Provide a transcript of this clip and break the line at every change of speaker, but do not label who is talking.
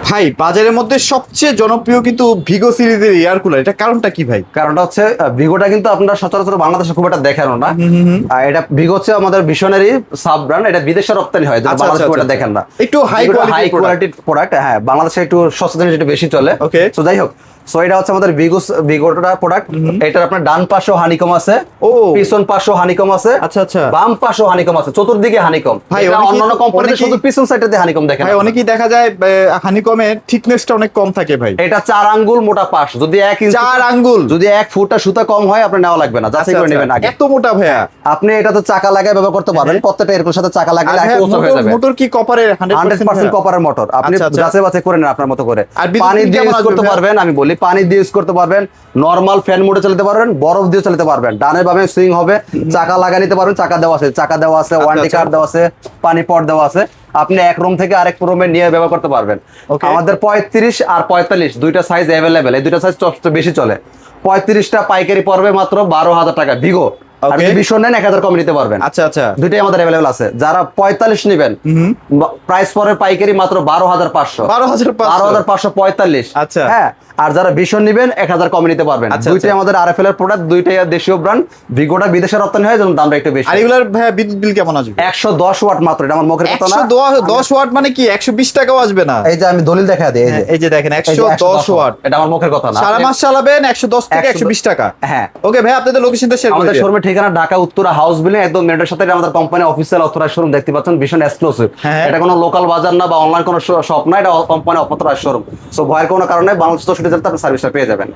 ভাই বাজারের মধ্যে সবচেয়ে জনপ্রিয় কিন্তু ভিগো সিরিজের এয়ার কুলার, এটা কারণটা কি ভাই?
কারণটা হচ্ছে ভিগোটা কিন্তু আপনারা সচরাচর বাংলাদেশে খুব একটা দেখেন না। এটা ভিগো হচ্ছে আমাদের ভিশনারি সাব ব্র্যান্ড, এটা বিদেশে রপ্তানি হয়, যেটা বাংলাদেশে খুব একটা দেখেন না।
একটু হাই
কোয়ালিটির প্রোডাক্ট, হ্যাঁ বাংলাদেশে একটু সস্তা জিনিস একটু বেশি চলে।
ওকে,
সো যাই হোক, সো এটা হচ্ছে আমাদের ভিগোটা প্রোডাক্ট। এটার আপনার ডান পাশেও হানিকম আছে,
ও
পিছন পাশেও হানিকম আছে,
আচ্ছা আচ্ছা,
বাম পাশেও হানিকম আছে, চতুর্দিকে হানিকম।
ভাই
অন্যান্য কোম্পানিতে শুধু পিছন সাইডে হানিকম দেখেন।
ভাই অনেকেই দেখা যায় হানিকমের থিকনেসটা অনেক কম থাকে ভাই।
এটা 4 আঙ্গুল মোটা পাশ, যদি 1 ইঞ্চি
4 আঙ্গুল,
যদি 1 ফুটটা সুতা কম হয় আপনি নেওয়া লাগবে না, যাচাই করে নেবেন আগে।
এত মোটা ভাইয়া?
আপনি এটাতে চাকা লাগায় ব্যবহার করতে পারবেন, প্রত্যেকটা এরকম সাথে চাকা লাগালে একটু উঁচু হয়ে যাবে।
মোটর কি কপারের?
100% কপারের মোটর। আপনি যাচাই বাছাই করে নেন আপনার মতো করে।
আর
পানি দিয়ে ইউজ করতে পারবেন, আমি বলি পানি দিয়ে ইউজ করতে পারবেন, নরমাল ফ্যান মোডে চালাতে পারবেন, বরফ দিয়ে চালাতে পারবেন, ডানে বামে সুইং হবে, চাকা লাগা নিতে পারবেন, চাকা দেওয়া আছে, ওয়ারেন্টি কার্ড দেওয়া আছে, পানি পট দেওয়া আছে। আপনি এক রুম থেকে আরেক রুমে নিয়ে ব্যবহার করতে পারবেন। আমাদের 35 আর 45 দুইটা সাইজ অ্যাভেলেবেল, এই দুইটা সাইজ সবচেয়ে বেশি চলে। 35টা পাইকারি পড়বে মাত্র 12,000 টাকা ভিগো। আর যদি 20 নেন 1000 কম নিতে পারবেন।
আচ্ছা আচ্ছা,
দুইটাই আমাদের অ্যাভেলেবল আছে। যারা 45 নেবেন, প্রাইস পড়ে পাইকারি মাত্র 12,500। 12,545।
আচ্ছা,
হ্যাঁ, আর যারা 20 নেবেন 1000 কম নিতে পারবেন। দুইটাই আমাদের আরএফএল এর প্রোডাক্ট, দুইটাই দেশীয় ব্র্যান্ড। ভিগোটা বিদেশে রপ্তানি হয়, যেমন দামটা একটু বেশি।
আর এগুলার ভাই বিদ্যুৎ বিল কেমন আসবে?
110 ওয়াট মাত্র, এটা আমার মুখের কথা না।
110 ওয়াট মানে কি 120 টাকাও আসবে না?
এই যে আমি দলিল দেখা দিই,
এই যে দেখেন 110 ওয়াট,
এটা আমার মুখের কথা না।
সারা মাস চালাবেন 110 থেকে 120 টাকা।
হ্যাঁ,
ওকে ভাই, আপনাদের লোকেশনটা শেয়ার করে
আমাদের
দিন।
শোরুমের ঠিকানা ঢাকা উত্তরা হাউস বিল্ডিং, একদম মেট্রোর সাথে আমাদের কোম্পানি অফিসিয়াল অথরাইজড শোরুম দেখতে পাচ্ছেন, ভিশন এক্সক্লুসিভ। এটা কোনো লোকাল বাজার না বা অনলাইন কোনো শপ না, এটা কোম্পানি অথরাইজড শোরুম। সো ভয়ের কোনো কারণে বাংলাদেশ 64 জেলাতে আপনি সার্ভিসটা পেয়ে যাবেন।